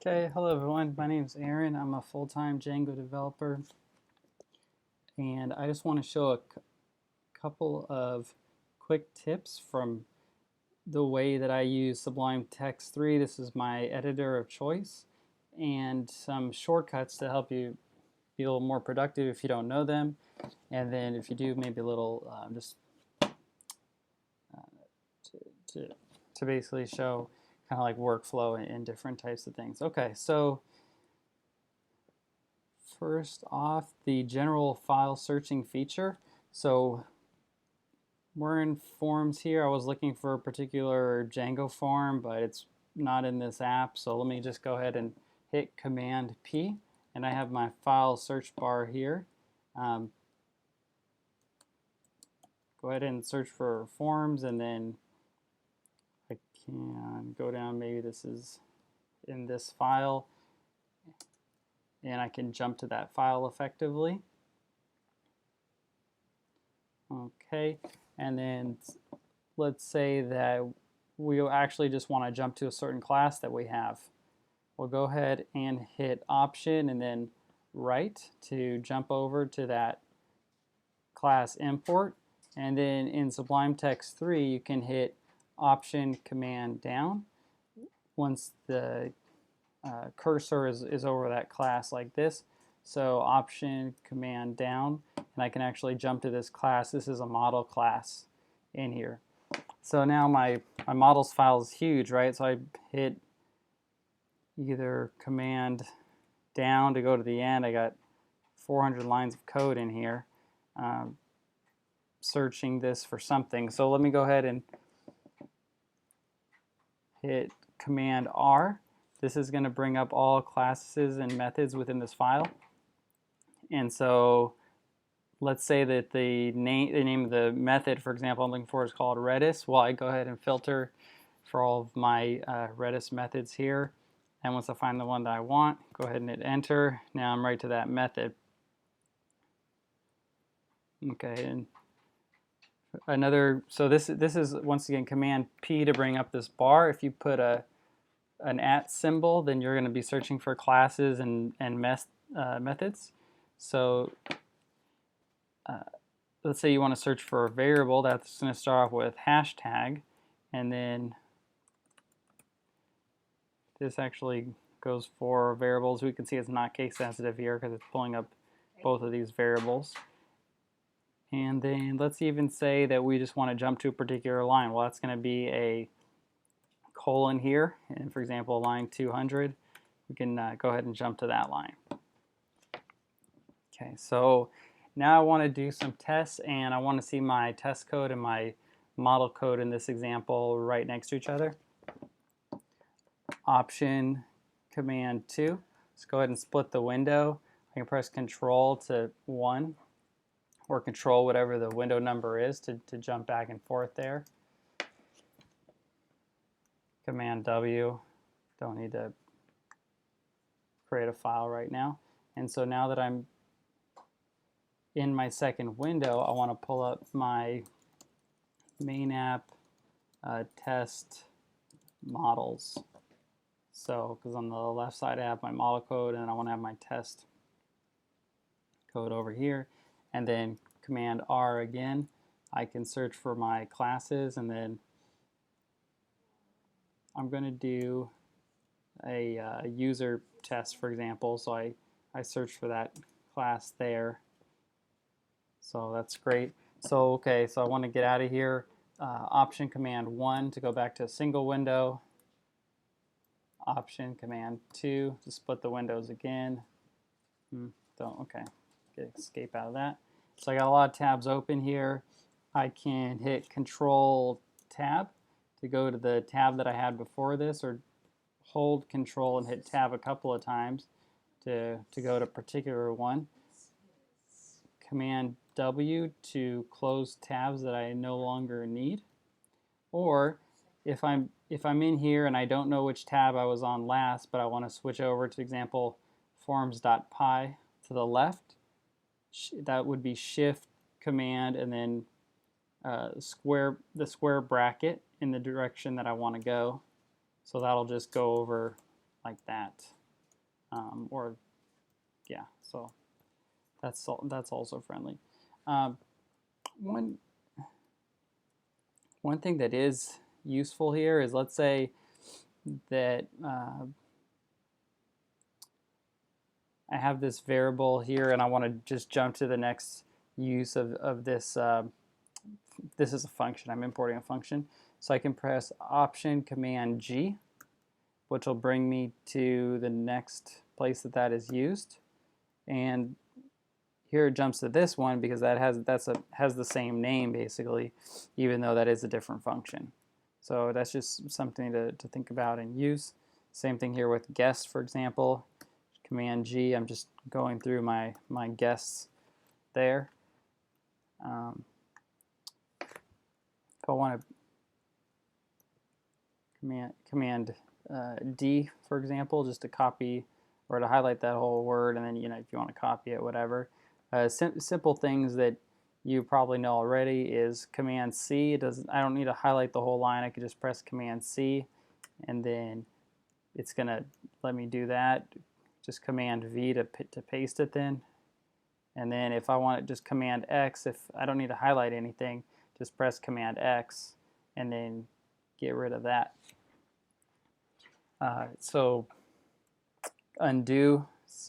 Okay, hello everyone. My name is Aaron. I'm a full-time Django developer, and I just want to show a couple of quick tips from the way that I use Sublime Text 3. This is my editor of choice, and some shortcuts to help you be a little more productive if you don't know them, and then if you do, maybe a little just to, to basically show kind of like workflow and different types of things. Okay, so first off, the general file searching feature. So we're in forms here. I was looking for a particular Django form, but it's not in this app. So let me just go ahead and hit Command P, and I have my file search bar here. Go ahead and search for forms, and then I can go down. Maybe this is in this file, and I can jump to that file effectively. Okay, and then let's say that we actually just want to jump to a certain class that we have. We'll go ahead and hit Option and then Right to jump over to that class import. And then in Sublime Text 3, you can hit Option Command down once the cursor is over that class like this. So Option Command down, and I can actually jump to this class. This is a model class in here. So now my models file is huge, right? So I hit either Command down to go to the end. I got 400 lines of code in here searching this for something. So let me go ahead and hit Command R. This is going to bring up all classes and methods within this file. And so let's say that the name of the method, for example, I'm looking for is called Redis. Well, I go ahead and filter for all of my Redis methods here. And once I find the one that I want, go ahead and hit enter. Now I'm right to that method. Okay, and another, so this is once again Command P to bring up this bar. If you put an @ symbol, then you're going to be searching for classes and methods. So let's say you want to search for a variable. That's going to start off with hashtag, and then this actually goes for variables. We can see it's not case sensitive here because it's pulling up both of these variables. And then let's even say that we just want to jump to a particular line. Well, that's going to be a colon here, and for example, line 200. We can go ahead and jump to that line. Okay, so now I want to do some tests, and I want to see my test code and my model code in this example right next to each other. Option Command 2. Let's go ahead and split the window. I can press Control to 1 or Control whatever the window number is to jump back and forth there. Command W. Don't need to create a file right now. And so now that I'm in my second window, I want to pull up my main app test models. So, because on the left side I have my model code, and I want to have my test code over here. And then Command R again, I can search for my classes, and then I'm going to do a user test, for example. So I search for that class there. So that's great. So okay, so I want to get out of here. Option Command 1 to go back to a single window. Option Command 2 to split the windows again. Okay, escape out of that. So I got a lot of tabs open here. I can hit Control Tab to go to the tab that I had before this, or hold Control and hit Tab a couple of times to go to a particular one. Command W to close tabs that I no longer need. Or if I'm in here and I don't know which tab I was on last, but I want to switch over to example forms.py to the left, that would be Shift Command and then the square bracket in the direction that I want to go. So that'll just go over like that. Or yeah, so that's also friendly. One thing that is useful here is, let's say that I have this variable here and I want to just jump to the next use of this. This is a function. I'm importing a function. So I can press Option Command G, which will bring me to the next place that is used. And here it jumps to this one because that has the same name basically, even though that is a different function. So that's just something to think about and use. Same thing here with guest, for example. Command G, I'm just going through my guests there. If I want to command D, for example, just to copy or to highlight that whole word, and then if you want to copy it, whatever. Simple things that you probably know already is Command C. I don't need to highlight the whole line. I could just press Command C, and then it's going to let me do that. Just Command V to paste it then. And then if I want it, just Command X. If I don't need to highlight anything, just press Command X and then get rid of that. So undo,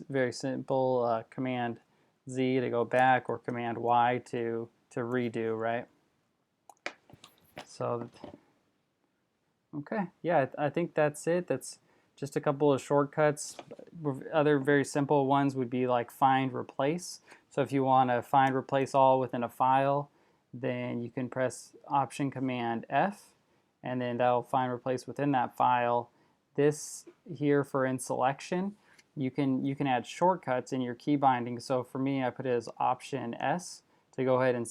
very simple. Command Z to go back, or Command Y to redo, right? So, okay, yeah, I think that's it. That's just a couple of shortcuts. Other very simple ones would be like find, replace. So if you want to find, replace all within a file, then you can press Option Command F, and then that'll find, replace within that file. This here for in selection, you can add shortcuts in your key binding. So for me, I put it as Option S to go ahead and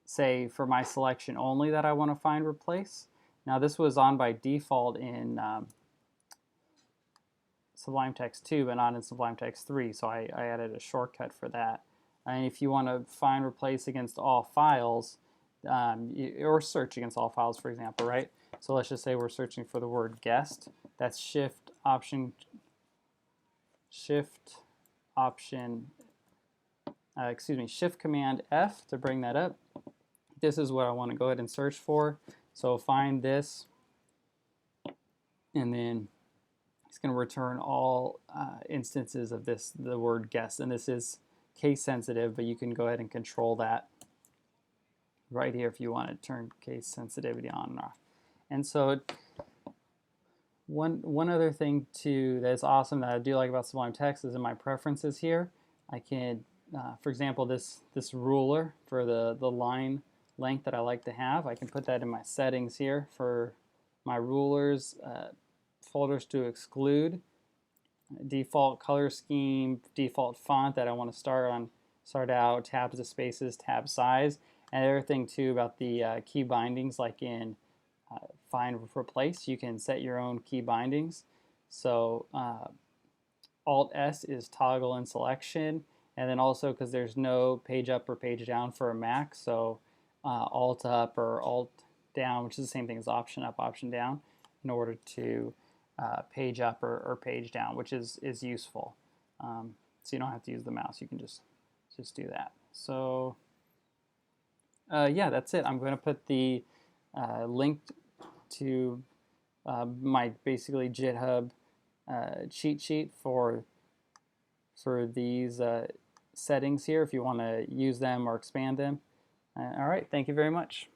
say for my selection only that I want to find, replace. Now this was on by default in Sublime Text 2, but not in Sublime Text 3, so I added a shortcut for that. And if you want to find, replace against all files, or search against all files, for example, right? So let's just say we're searching for the word guest. That's Shift Command F to bring that up. This is what I want to go ahead and search for. So find this, and then it's going to return all instances of the word guest. And this is case sensitive, but you can go ahead and control that right here if you want to turn case sensitivity on and off. And so one other thing too that's awesome that I do like about Sublime Text is in my preferences here, I can, for example, this ruler for the line length that I like to have, I can put that in my settings here for my rulers, folders to exclude, default color scheme, default font that I want to start out, tabs to spaces, tab size, and everything too about the key bindings, like in find, replace, you can set your own key bindings. So Alt S is toggle in selection, and then also because there's no page up or page down for a Mac, so Alt up or Alt down, which is the same thing as Option up, Option down, in order to page up or page down, which is useful. So you don't have to use the mouse, you can just do that. So yeah, that's it. I'm going to put the link to my basically GitHub cheat sheet for these settings here if you want to use them or expand them. All right, thank you very much.